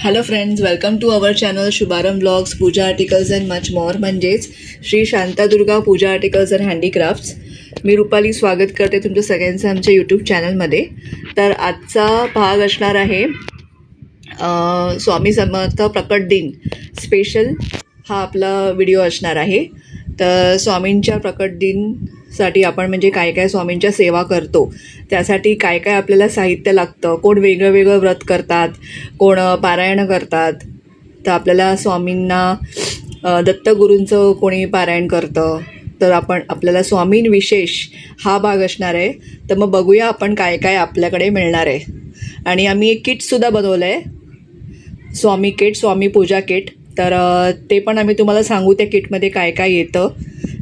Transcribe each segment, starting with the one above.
Hello friends, welcome to our channel Shubharambh blogs, puja articles and much more, म्हणजेच Shri Shantadurga puja articles and handicrafts. मी रुपाली स्वागत करते तुमचं सगळ्यांचं आमच्या यूट्यूब चॅनलमध्ये. तर आजचा भाग असणार आहे स्वामी समर्थ प्रकट दिन स्पेशल. हा आपला व्हिडिओ असणार आहे. तर स्वामींच्या प्रकट दिनसाठी आपण म्हणजे काय काय स्वामींच्या सेवा करतो, त्यासाठी काय काय आपल्याला साहित्य लागतं. कोण वेगळं वेगळं व्रत करतात, कोण पारायण करतात. तर आपल्याला स्वामींना दत्तगुरूंचं कोणी पारायण करतं. तर आपल्याला स्वामींविशेष हा भाग असणार आहे. तर मग बघूया आपण काय काय आपल्याकडे मिळणार आहे. आणि आम्ही एक किटसुद्धा बनवलं आहे, स्वामी किट, स्वामी पूजा किट. तर ते पण आम्ही तुम्हाला सांगू त्या किटमध्ये काय काय येतं.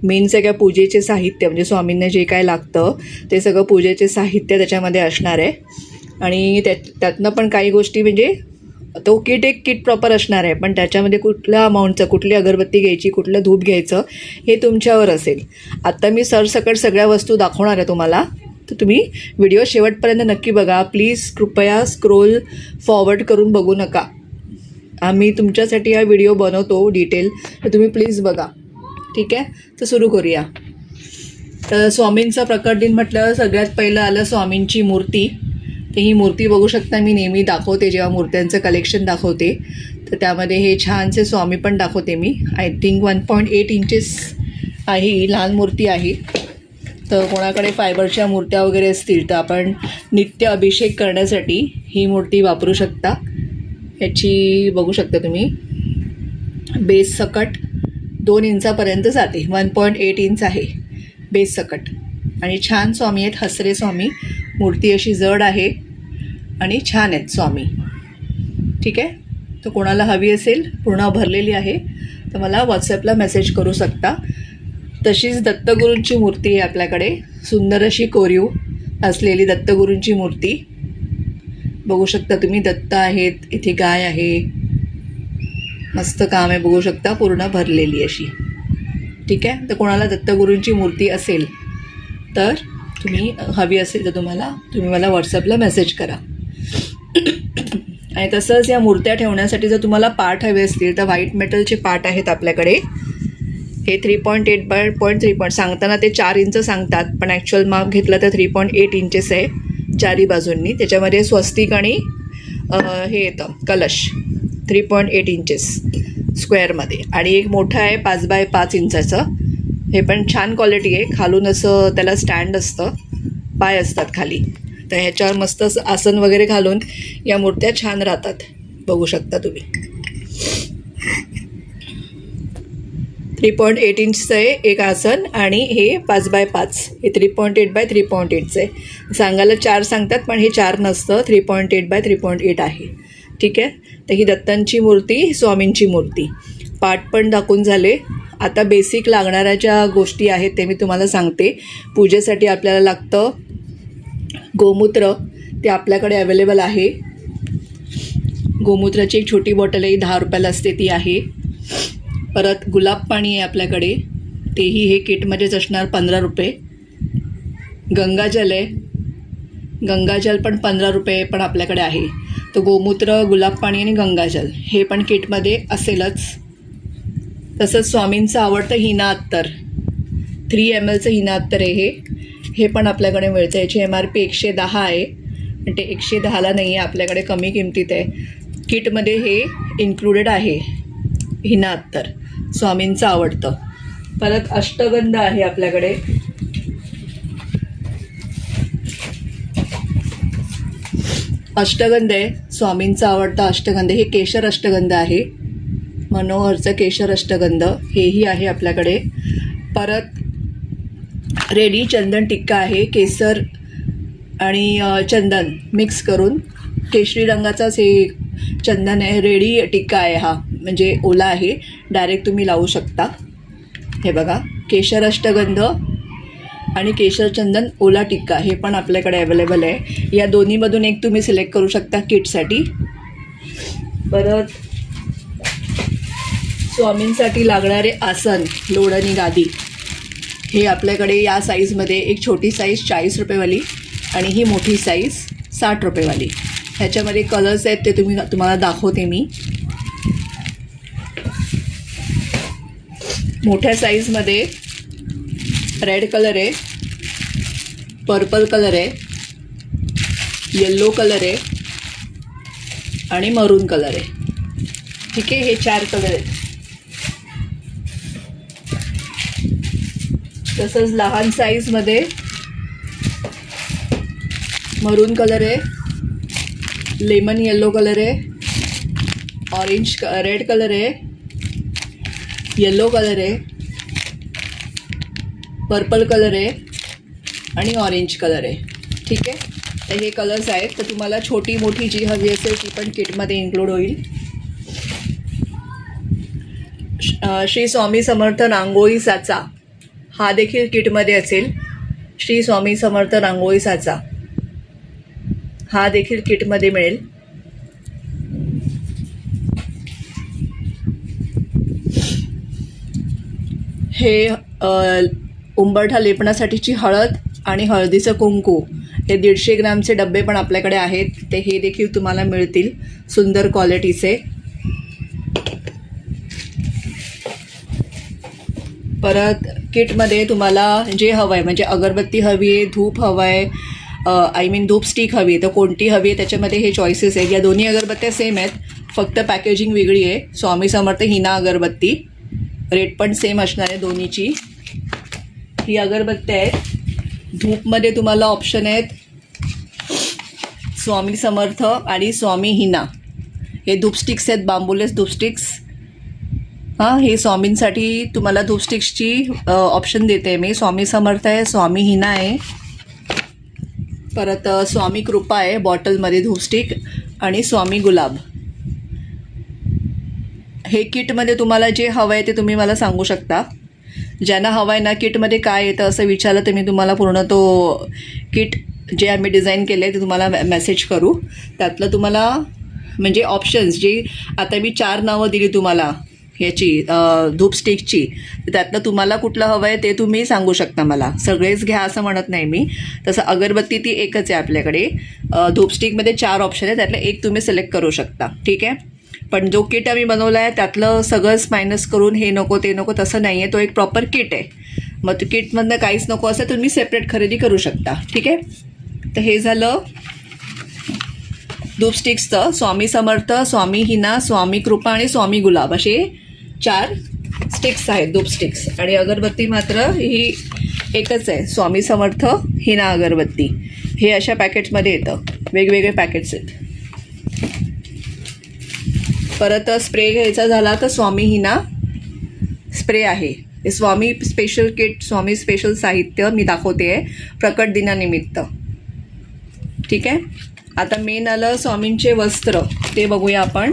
मेन सगळ्या पूजेचे साहित्य म्हणजे स्वामींना जे काय लागतं ते सगळं पूजेचे साहित्य त्याच्यामध्ये असणार आहे. आणि त्यातनं पण काही गोष्टी म्हणजे तो किट एक किट प्रॉपर असणार आहे, पण त्याच्यामध्ये कुठल्या अमाऊंटचं, कुठली अगरबत्ती घ्यायची, कुठलं धूप घ्यायचं हे तुमच्यावर असेल. आत्ता मी सरसकट सगळ्या वस्तू दाखवणार आहे तुम्हाला, तर तुम्ही व्हिडिओ शेवटपर्यंत नक्की बघा. प्लीज कृपया स्क्रोल फॉरवर्ड करून बघू नका. आम्ही तुमच्यासाठी हा व्हिडिओ बनवतो डिटेल, तर तुम्ही प्लीज बघा. ठीक आहे, तर सुरू करूया. तर स्वामींचा प्रकट दिन म्हटलं सगळ्यात पहिलं आलं स्वामींची मूर्ती. तर ही मूर्ती बघू शकता, मी नेहमी दाखवते जेव्हा मूर्त्यांचं कलेक्शन दाखवते. तर त्यामध्ये हे छानसे स्वामी पण दाखवते मी. आय थिंक 1.8 इंचेस आहे ही लहान मूर्ती आहे. तर कोणाकडे फायबरच्या मूर्त्या वगैरे असतील तर आपण नित्य अभिषेक करण्यासाठी ही मूर्ती वापरू शकता. याची बघू शकता तुम्ही बेस सकट 2 इंचापर्यंत जाते. 1.8 इंच आहे बेस सकट. आणि छान स्वामी आहेत, हसरे स्वामी. मूर्ती अशी जड आहे आणि छान आहेत स्वामी. ठीक आहे, तर कोणाला हवी असेल, पूर्ण भरलेली आहे, तर मला व्हॉट्सॲपला मेसेज करू शकता. तशीच दत्तगुरूंची मूर्ती आहे आपल्याकडे, सुंदर अशी कोरीव असलेली दत्तगुरूंची मूर्ती बघू शकता तुम्ही. दत्त आहेत, इथे गाय आहे, मस्त काम आहे बघू शकता, पूर्ण भरलेली अशी. ठीक आहे, तर कोणाला दत्तगुरूंची मूर्ती असेल तर तुम्ही हवी असेल तर तुम्ही मला व्हॉट्सअपला मेसेज करा. आणि तसंच या मूर्त्या ठेवण्यासाठी जर तुम्हाला पाट हवे असतील तर व्हाईट मेटलचे पाट आहेत आपल्याकडे. हे 3.8 बाय 0.3 सांगताना ते 4 इंच सांगतात, पण ॲक्च्युअल माप घेतलं तर 3.8 इंचेस आहे चारी बाजूंनी. त्याच्यामध्ये स्वस्तिक आणि हे येतं कलश 3.8 इंचेस स्क्वेअरमध्ये. आणि एक मोठं आहे 5 बाय 5 इंचाचं. हे पण छान क्वालिटी आहे. खालून असं त्याला स्टँड असतं, पाय असतात खाली, तर ह्याच्यावर मस्त आसन वगैरे घालून या मूर्त्या छान राहतात बघू शकता तुम्ही. 3.8 इंचचं आहे एक आसन आणि हे 5 बाय 5, हे 3.8 बाय 3.8चं आहे. सांगायला 4 सांगतात, पण हे 4 नसतं, 3.8 बाय 3.8 आहे. ठीक आहे, तर ही दत्तांची मूर्ती, स्वामींची मूर्ती. पाठ पण दाखवून झाले. आता बेसिक लागणाऱ्या ज्या गोष्टी आहेत ते मी तुम्हाला सांगते. पूजेसाठी आपल्याला लागतं गोमूत्र, ते आपल्याकडे अवेलेबल आहे. गोमूत्राची एक छोटी बॉटल आहे, 10 रुपयाला असते, ती आहे. परत गुलाब पाणी आहे आपल्याकडे, तेही हे किटमध्येच असणार, 15 रुपये. गंगाजल आहे, गंगाजल पण 15 रुपये पण आपल्याकडे आहे. तर गोमूत्र, गुलाब पाणी आणि गंगाजल हे पण किटमध्ये असेलच. तसंच स्वामींचं आवडतं हिना अत्तर, 3 mlचं हिना अत्तर आहे हे पण आपल्याकडे मिळतं. याची MRP 110 आहे, पण ते 110ला नाही आहे, आपल्याकडे कमी किमतीत आहे. किटमध्ये हे इन्क्लुडेड आहे हिना अत्तर, स्वामींचं आवडतं. परत अष्टगंध आहे आपल्याकडे. अष्टगंध आहे, स्वामींचं आवडतं अष्टगंध. हे केशर अष्टगंध आहे, मनोहरचं केशर अष्टगंध हेही आहे आपल्याकडे. परत रेडी चंदन टिक्का आहे, केसर आणि चंदन मिक्स करून केशरी रंगाचाच हे चंदन आहे. रेडी टिक्का आहे हा, म्हणजे ओला आहे, डायरेक्ट तुम्ही लावू शकता. हे बघा, केशर अष्टगंध आणि केशर चंदन ओला टिक्का हे पण आपल्याकडे अवेलेबल आहे. या दोन्हीमधून एक तुम्ही सिलेक्ट करू शकता किटसाठी. परत स्वामींसाठी लागणारे आसन, लोढणी गादी, हे आपल्याकडे या साईजमध्ये एक छोटी साईज 40 रुपयेवाली आणि ही मोठी साईज 60 रुपयेवाली. ह्याच्यामध्ये कलर्स आहेत ते तुम्हाला दाखवते मी. मोठ्या साईजमध्ये रेड कलर आहे, पर्पल कलर आहे, येल्लो कलर आहे आणि मरून कलर आहे. ठीक आहे, हे 4 कलर आहेत. तसंच लहान साईजमध्ये मरून कलर आहे, लेमन येल्लो कलर आहे, ऑरेंज रेड कलर आहे, येल्लो कलर आहे, पर्पल कलर आहे आणि ऑरेंज कलर आहे. ठीक आहे, तर हे कलर्स आहेत. तर तुम्हाला छोटी मोठी जी हवी असेल ती पण किटमध्ये इन्क्लूड होईल. श्री स्वामी समर्थ रांगोळी साचा हा देखील किटमध्ये असेल. श्री स्वामी समर्थ रांगोळी साचा हा देखील किटमध्ये मिळेल. हे उंबरठा लेपण्यासाठीची हळद आणि हळदीचं कुंकू हे 150 ग्रामचे डबे पण आपल्याकडे आहेत. ते हे देखील तुम्हाला मिळतील सुंदर क्वालिटीचे. परत किटमध्ये तुम्हाला जे हवं आहे म्हणजे अगरबत्ती हवी आहे, धूप हवं आहे, धूप स्टिक हवी आहे, तर कोणती हवी आहे त्याच्यामध्ये हे चॉईसेस आहेत. या दोन्ही अगरबत्त्या सेम आहेत, फक्त पॅकेजिंग वेगळी आहे. स्वामी समर्थ हिना अगरबत्ती, रेट पण सेम असणार आहे दोन्हीची. ही अगरबत्ती आहेत. धूपमध्ये तुम्हाला ऑप्शन आहेत स्वामी समर्थ आणि स्वामी हिना. हे धूप स्टिक्स आहेत, बांबूलेस धूप स्टिक्स. हे स्वामींसाठी तुम्हाला धूप स्टिक्सची ऑप्शन देते मी. स्वामी समर्थ आहे, स्वामी हिना आहे, परत स्वामी कृपा आहे बॉटलमध्ये धूप स्टिक, आणि स्वामी गुलाब. हे किटमध्ये तुम्हाला जे हवं आहे ते तुम्ही मला सांगू शकता. ज्यांना हवं आहे ना किटमध्ये काय येतं असं विचारलं तर मी तुम्हाला पूर्ण तो किट जे आम्ही डिझाईन केलं आहे ते तुम्हाला मेसेज करू. त्यातलं तुम्हाला म्हणजे ऑप्शन्स जी आता मी 4 नावं दिली तुम्हाला याची धूप स्टिकची, तर त्यातलं तुम्हाला कुठलं हवं आहे ते तुम्ही सांगू शकता मला. सगळेच घ्या असं म्हणत नाही मी. तसं अगरबत्ती ती एकच आहे आपल्याकडे. धूप स्टिकमध्ये 4 ऑप्शन आहे, त्यातलं एक तुम्ही सिलेक्ट करू शकता. ठीक आहे, पण जो किट आम्ही बनवला आहे त्यातलं सगळंच मायनस करून हे नको ते नको तसं नाही आहे. तो एक प्रॉपर किट आहे. मग तो किटमधनं काहीच नको असं तुम्ही सेपरेट खरेदी करू शकता. ठीक आहे, तर हे झालं धूप स्टिक्सचं. स्वामी समर्थ, स्वामी हिना, स्वामी कृपा आणि स्वामी गुलाब असे 4 स्टिक्स आहेत धूप स्टिक्स. आणि अगरबत्ती मात्र ही एकच आहे, स्वामी समर्थ हिना अगरबत्ती. हे अशा पॅकेट्समध्ये येतं, वेगवेगळे पॅकेट्स आहेत. परत स्प्रे घ्यायचा झाला तर स्वामी हिना स्प्रे आहे. हे स्वामी स्पेशल किट, स्वामी स्पेशल साहित्य मी दाखवते आहे प्रकट दिनानिमित्त. ठीक आहे, आता मेन आलं स्वामींचे वस्त्र, ते बघूया आपण.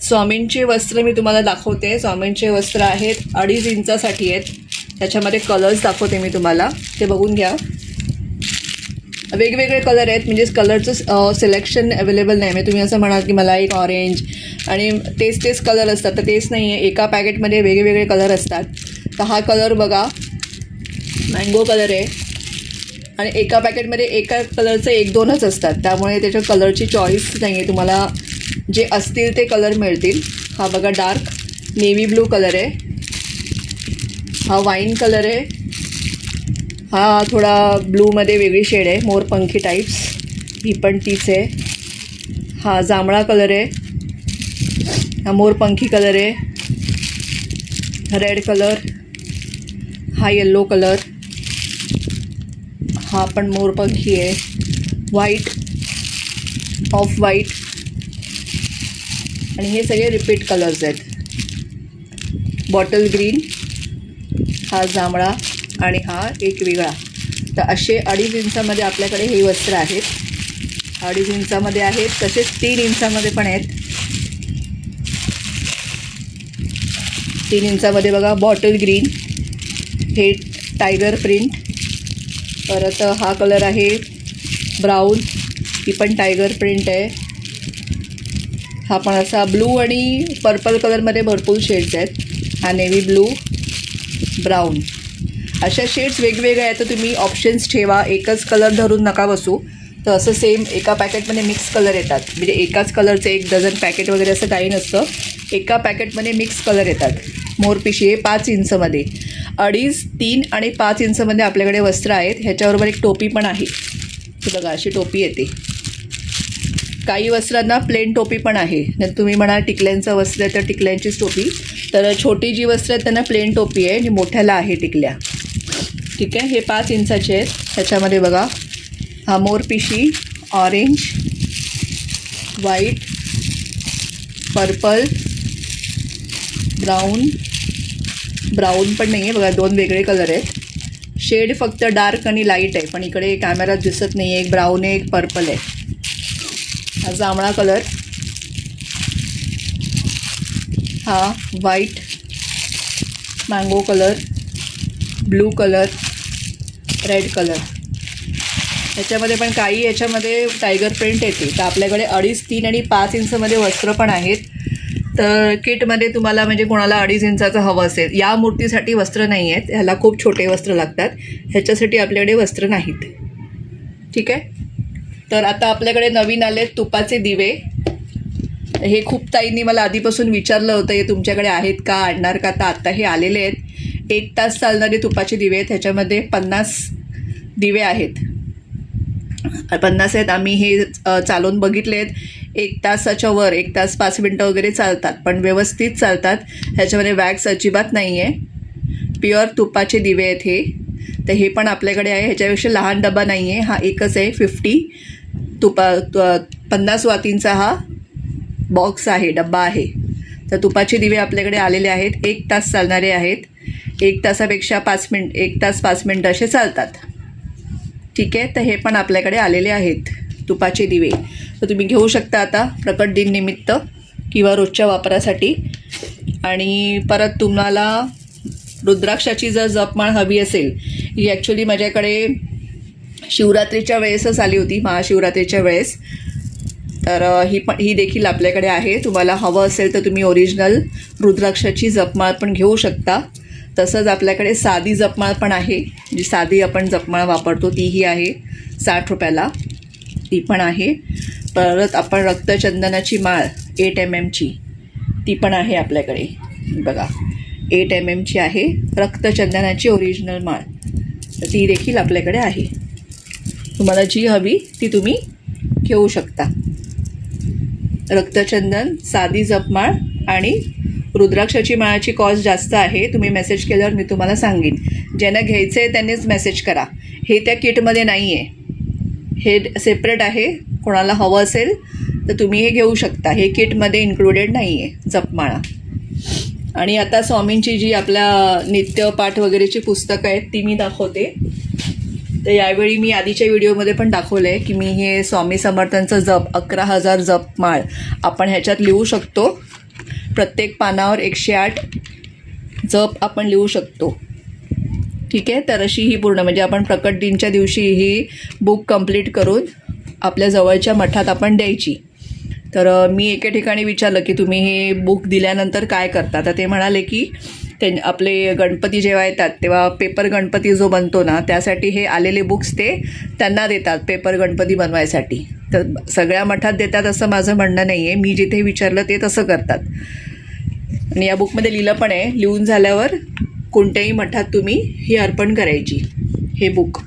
स्वामींचे वस्त्र मी तुम्हाला दाखवते. स्वामींचे वस्त्र आहेत 2.5 इंचासाठी आहेत. त्याच्यामध्ये कलर्स दाखवते मी तुम्हाला, ते बघून घ्या. वेगवेगळे कलर आहेत, म्हणजे कलरचं सिलेक्शन अवेलेबल नाही. म्हणजे तुम्ही असं म्हणाल की मला एक ऑरेंज आणि तेच कलर असतात, तर तेच नाही आहे. एका पॅकेटमध्ये वेगवेगळे कलर असतात. तर हा कलर बघा, मँगो कलर आहे, आणि एका पॅकेटमध्ये एका कलरचं 1-2च असतात. त्यामुळे त्याच्या कलरची चॉईस नाही आहे, तुम्हाला जे असतील ते कलर मिळतील. हा बघा डार्क नेव्ही ब्लू कलर आहे, हा वाईन कलर आहे, हा थोडा ब्लूमध्ये वेगळी शेड आहे, मोरपंखी टाईप्स, ही पण तीच आहे. हा जांभळा कलर आहे, हा मोरपंखी कलर आहे, रेड कलर, हा येल्लो कलर, हा पण मोरपंखी आहे, व्हाईट, ऑफ व्हाईट, आणि हे सगळे रिपीट कलर्स आहेत. बॉटल ग्रीन, हा जांभळा आणि हा एक वेगळा. तर असे 2.5 इंचामध्ये आपल्याकडे हे वस्त्र आहेत. 2.5 इंचामध्ये आहेत, तसेच 3 इंचामध्ये पण आहेत. 3 इंचामध्ये बघा बॉटल ग्रीन, हे टायगर प्रिंट, परत हा कलर आहे ब्राऊन, ही पण टायगर प्रिंट आहे. हा पण असा ब्लू आणि पर्पल कलरमध्ये भरपूर शेड्स आहेत. हा नेव्ही ब्लू, ब्राऊन, अशा शेड्स वेगवेगळ्या आहेत. तर तुम्ही ऑप्शन्स ठेवा, एकच कलर धरून नका बसू. तर असं सेम एका पॅकेटमध्ये मिक्स कलर येतात, म्हणजे एकाच कलरचे 1 डझन पॅकेट वगैरे असं काही नसतं, एका पॅकेटमध्ये मिक्स कलर येतात. मोरपिशी हे 5 इंचमध्ये, 2.5, 3 आणि 5 इंचमध्ये आपल्याकडे वस्त्र आहेत. ह्याच्याबरोबर एक टोपी पण आहे. ही बघा अशी टोपी येते. काही वस्त्रांना प्लेन टोपी पण आहे. नाही तुम्ही म्हणाल टिकल्यांचं वस्त्र आहे तर टिकल्यांचीच टोपी, तर छोटी जी वस्त्र आहेत त्यांना प्लेन टोपी आहे आणि मोठ्याला आहे टिकल्या. ठीक आहे, हे 5 इंचाचे आहेत. ह्याच्यामध्ये बघा हा मोरपिशी, ऑरेंज, व्हाईट, पर्पल, ब्राऊन पण नाही आहे बघा, 2 वेगळे कलर आहेत. शेड फक्त डार्क आणि लाईट आहे, पण इकडे कॅमेरात दिसत नाही आहे. एक ब्राऊन आहे, एक पर्पल आहे. हा जांभळा कलर, हा white, mango colour, blue colour, red colour. ह्याच्यामध्ये पण काही याच्यामध्ये टायगर प्रिंट येते. तर आपल्याकडे 2.5, 3 आणि 5 इंचमध्ये वस्त्र पण आहेत. तर किटमध्ये तुम्हाला म्हणजे कोणाला 2.5 इंचाचं हवं असेल, या मूर्तीसाठी वस्त्र नाही आहेत, ह्याला खूप छोटे वस्त्र लागतात, ह्याच्यासाठी आपल्याकडे वस्त्र नाहीत. ठीक आहे, तर आता आपल्याकडे नवीन आले तुपाचे दिवे. हे खूप ताईंनी मला आधीपासून विचारलं होतं, हे तुमच्याकडे आहेत का, आणणार का, तर आत्ता हे आलेले आहेत. 1 तास चालणारे तुपाचे दिवे आहेत. ह्याच्यामध्ये 50 दिवे आहेत, 50 आहेत. आम्ही हे चालवून बघितले आहेत. 1 तासाच्या वर, 1 तास 5 मिनटं वगैरे चालतात, पण व्यवस्थित चालतात. ह्याच्यामध्ये वॅक्स अजिबात नाही आहे, प्युअर तुपाचे दिवे आहेत हे. तर हे पण आपल्याकडे आहे. ह्याच्यापेक्षा लहान डबा नाही आहे, हा एकच आहे. 50 वातींचा हा बॉक्स आहे, डब्बा आहे. तर तुपाचे दिवे आपल्याकडे आलेले आहेत. 1 तास चालणारे आहेत. 1 तासापेक्षा 1 तास 5 मिनटं असे चालतात. ठीक आहे, तर हे पण आपल्याकडे आलेले आहेत तुपाचे दिवे. तर तुम्ही घेऊ शकता आता प्रकट दिन निमित्त किंवा रोजच्या वापरासाठी. आणि परत तुम्हाला रुद्राक्षाची जर जपमाळ हवी असेल, ही ॲक्च्युली माझ्याकडे शिवरात्रीच्या वेळेसच आली होती, महाशिवरात्रीच्या वेळेस. तर ही देखील आपल्याकडे आहे. तुम्हाला हवं असेल तर तुम्ही ओरिजिनल रुद्राक्षाची जपमाळ पण घेऊ शकता. तसंच आपल्याकडे साधी जपमाळ पण आहे, जी साधी आपण जपमाळ वापरतो तीही आहे 60 रुपयाला, ती पण आहे. परत आपण रक्तचंदनाची माळ 8 mm ती पण आहे आपल्याकडे. बघा 8 mm आहे रक्तचंदनाची ओरिजिनल माळ, तर ती देखील आपल्याकडे आहे. तुम्हाला जी हवी ती तुम्ही घेऊ शकता. रक्तचंदन, साधी जपमाळ आणि रुद्राक्षाची माळाची कॉस्ट जास्त आहे. तुम्ही मेसेज केल्यावर मी तुम्हाला सांगेन. ज्यांना घ्यायचं आहे त्यांनीच मेसेज करा. हे त्या किटमध्ये नाही आहे, हे सेपरेट आहे. कोणाला हवं असेल तर तुम्ही हे घेऊ शकता. हे किटमध्ये इन्क्लुडेड नाही आहे जपमाळा. आणि आता स्वामींची जी आपल्या नित्यपाठ वगैरेची पुस्तकं आहेत ती मी दाखवते. तर यावेळी मी आधीच्या व्हिडिओमध्ये पण दाखवलं आहे की मी हे स्वामी समर्थांचं जप 11,000 जपमाळ आपण ह्याच्यात लिहू शकतो. प्रत्येक पानावर 108 जप आपण लिहू शकतो. ठीक आहे, तर अशी ही पूर्ण म्हणजे आपण प्रकट दिनच्या दिवशी ही बुक कंप्लीट करून आपल्या जवळच्या मठात आपण द्यायची. तर मी एके ठिकाणी विचारलं की तुम्ही हे बुक दिल्यानंतर काय करता, तर ते म्हणाले की आपले गणपती जेव्हा येतात तेव्हा पेपर गणपती जो बनतो ना, त्यासाठी हे आलेले बुक्स ते त्यांना देतात पेपर गणपती बनवायसाठी. तर सगळ्या मठात देतात असं माझं म्हणणं नाही आहे. मी जिथे विचारलं ते तसं करतात. आणि या बुकमध्ये लिहिलं पण आहे, लिहून झाल्यावर कोणत्याही मठात तुम्ही ही अर्पण करायची हे बुक.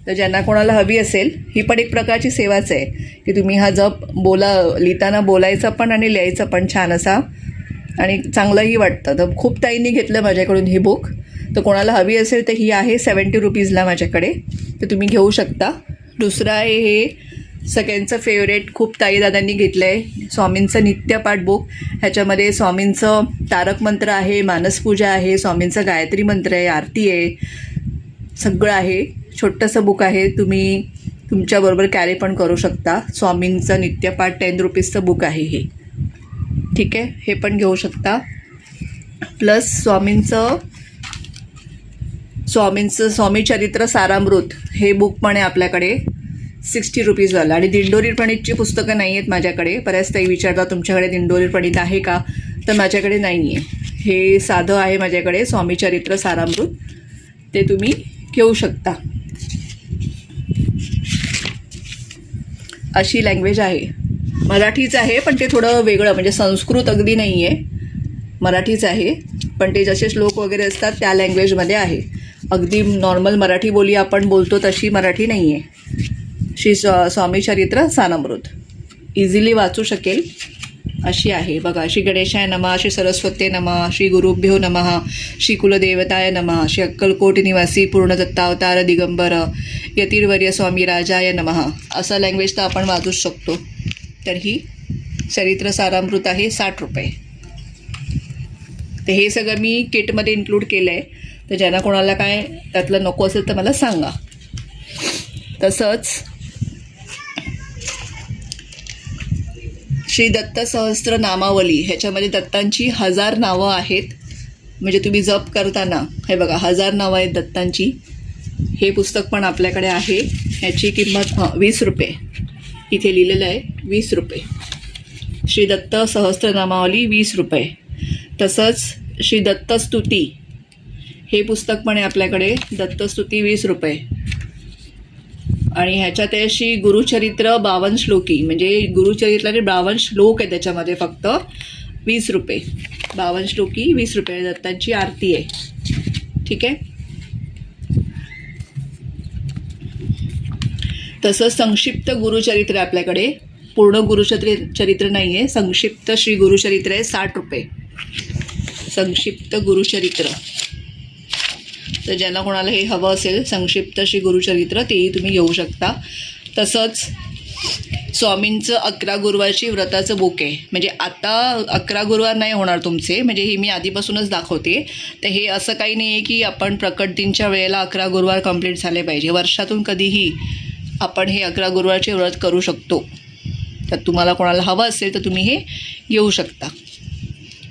तर ज्यांना कोणाला हवी असेल, ही पण एक प्रकारची सेवाच आहे की तुम्ही हा जप लिहिताना बोलायचं पण आणि लिहायचं पण छान असा, आणि चांगलंही वाटतं. तर खूप ताईंनी घेतलं माझ्याकडून ही बुक. तर कोणाला हवी असेल तर ही आहे 70 रुपीजला माझ्याकडे, तर तुम्ही घेऊ शकता. दुसरं आहे हे सगळ्यांचं फेवरेट, खूप ताईदादांनी घेतलं आहे, स्वामींचं नित्यपाठ बुक. ह्याच्यामध्ये स्वामींचं तारक मंत्र आहे, मानसपूजा आहे, स्वामींचं गायत्री मंत्र आहे, आरती आहे, सगळं आहे. छोटंसं बुक आहे, तुम्ही तुमच्याबरोबर कॅरी पण करू शकता. स्वामींचं नित्यपाठ 10 रुपीजचं बुक आहे हे. ठीक आहे, हे पण घेऊ शकता. प्लस स्वामींचं स्वामी चरित्र सारामृत हे बुक पण आहे आपल्याकडे 60 रुपीजवाला. आणि दिंडोरी प्रणीतची पुस्तकं नाही आहेत माझ्याकडे. बऱ्याच ताई विचारतात तुमच्याकडे दिंडोरी प्रणीत आहे का, तर माझ्याकडे नाही आहे. हे साधं आहे माझ्याकडे स्वामी चरित्र सारामृत, ते तुम्ही घेऊ शकता. अशी लँग्वेज आहे. मराठीच आहे पण ते थोडं वेगळं, म्हणजे संस्कृत अगदी नाही आहे, मराठीच आहे पण ते जसे श्लोक वगैरे असतात त्या लँग्वेजमध्ये आहे. अगदी नॉर्मल मराठी बोली आपण बोलतो तशी मराठी नाही आहे. श्री स्वामी चरित्र सारामृत इझिली वाचू शकेल अशी आहे बघा. श्री गणेशाय नमः, श्री सरस्वते नमः, श्री गुरुभ्यो नमः, श्री कुलदेवताय नमः, श्री अक्कलकोट निवासी पूर्ण दत्तावतार दिगंबर यतीर्वर्य स्वामी राजाय नमः. असं लँग्वेज तर आपण वाचूच शकतो. तर ही चरित्र सारामृत आहे 60 रुपये. तर हे सगळं मी किटमध्ये इन्क्लूड केलं आहे. तर ज्यांना कोणाला काय त्यातलं नको असेल तर मला सांगा. तसंच श्री दत्त सहस्त्र नामावली, ह्याच्यामध्ये दत्तांची 1000 नावं आहेत. म्हणजे तुम्ही जप करताना हे बघा 1000 नावं आहेत दत्तांची. हे पुस्तक पण आपल्याकडे आहे. ह्याची किंमत 20 रुपये. इथे लिहिलेलं आहे 20 रुपये. श्री दत्त सहस्त्र नामावली 20 रुपये. तसंच श्री दत्तस्तुती हे पुस्तक पण आहे आपल्याकडे. दत्तस्तुती 20 रुपये. आणि ह्याच्यात आहे श्री गुरुचरित्र 52 श्लोकी, म्हणजे गुरुचरित्राचे 52 श्लोक आहे त्याच्यामध्ये, फक्त 20 रुपये. 52 श्लोकी 20 रुपये. दत्तांची आरती आहे. ठीक आहे. तसंच संक्षिप्त गुरुचरित्र आपल्याकडे. पूर्ण गुरुचरित्र नाही आहे, संक्षिप्त श्री गुरुचरित्र आहे 60 रुपये. संक्षिप्त गुरुचरित्र. तर ज्यांना कोणाला हे हवं असेल संक्षिप्त श्री गुरुचरित्र तेही तुम्ही घेऊ शकता. तसंच स्वामींचं 11 गुरुवारची व्रताचं बुक आहे. म्हणजे आता 11 गुरुवार नाही होणार तुमचे, म्हणजे हे मी आधीपासूनच दाखवते. तर हे असं काही नाही आहे की आपण प्रकट दिनच्या वेळेला 11 गुरुवार कंप्लीट झाले पाहिजे. वर्षातून कधीही आपण हे 11 गुरुवारचे व्रत करू शकतो. तर तुम्हाला कोणाला हवं असेल तर तुम्ही हे घेऊ शकता.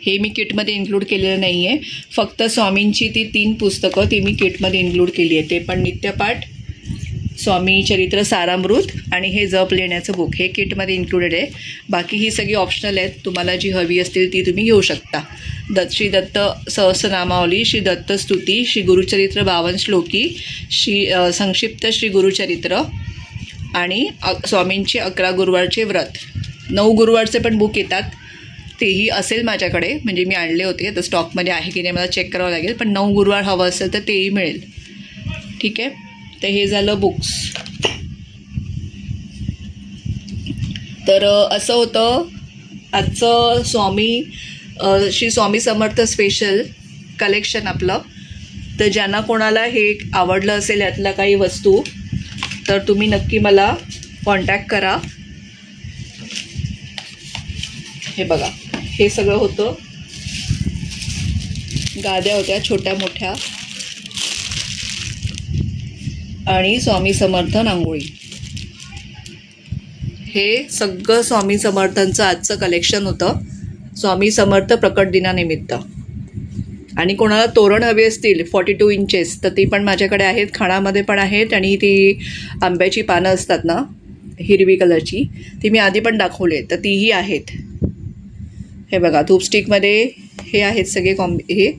हे मी किटमध्ये इन्क्लूड केलेलं नाही आहे. फक्त स्वामींची ती 3 पुस्तकं ती मी किटमध्ये इन्क्लूड केली आहे. ते पण नित्यपाठ, स्वामी चरित्र सारामृत आणि हे जप लिहिण्याचं बुक हे किटमध्ये इन्क्लुडेड आहे. बाकी ही सगळी ऑप्शनल आहेत. तुम्हाला जी हवी असतील ती तुम्ही घेऊ शकता. श्री दत्त सहस्रनामावली, श्री दत्त स्तुती, श्री गुरुचरित्र 52 श्लोकी, संक्षिप्त श्री गुरुचरित्र आणि स्वामींचे 11 गुरुवारचे व्रत. 9 गुरुवारचे पण बुक येतात, तेही असेल माझ्याकडे. म्हणजे मी आणले होते, आता स्टॉकमध्ये आहे की नाही मला चेक करावं लागेल. पण 9 गुरुवार हवं असेल तर तेही मिळेल. ठीक आहे. तर हे झालं बुक्स. तर असं होतं आजचं श्री स्वामी समर्थ स्पेशल कलेक्शन आपलं. तर ज्यांना कोणाला हे आवडलं असेल यातल्या काही वस्तू तर तुम्ही नक्की मला कॉन्टॅक्ट करा. हे बघा, हे सगळं होतं. गाद्या होत्या छोट्या मोठ्या आणि स्वामी समर्थ रांगोळी. हे सगळं स्वामी समर्थांचं आजचं कलेक्शन होतं स्वामी समर्थ प्रकट दिनानिमित्त. आणि कोणाला तोरण हवे असतील 42 इंचेस तर ती पण माझ्याकडे आहेत. खाणामध्ये पण आहेत आणि ती आंब्याची पानं असतात ना हिरवी कलरची, ती मी आधी पण दाखवले तर तीही आहेत. हे बघा, धूपस्टिकमध्ये हे आहेत सगळे हे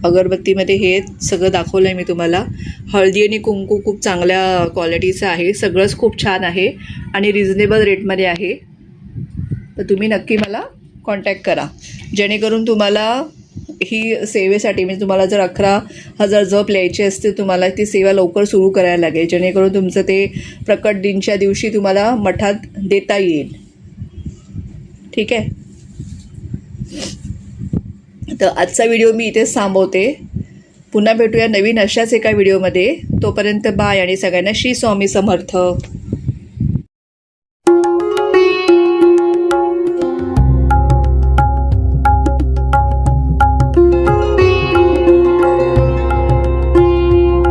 अगरबत्तीमध्ये हे सगळं दाखवलं आहे मी तुम्हाला. हळदी आणि कुंकू खूप चांगल्या क्वालिटीचं आहे. सगळंच खूप छान आहे आणि रिझनेबल रेटमध्ये आहे. तर तुम्ही नक्की मला कॉन्टॅक्ट करा, जेणेकरून तुम्हाला ही सेवेसाठी म्हणजे तुम्हाला जर 11,000 जप लिहायचे असतील तुम्हाला ती सेवा लवकर सुरू करायला लागेल, जेणेकरून तुमचं ते प्रकट दिनच्या दिवशी तुम्हाला मठात देता येईल. ठीक आहे. तर आजचा व्हिडिओ मी इथेच थांबवते. पुन्हा भेटूया नवीन अशाच एका व्हिडिओमध्ये. तोपर्यंत बाय आणि सगळ्यांना श्री स्वामी समर्थ.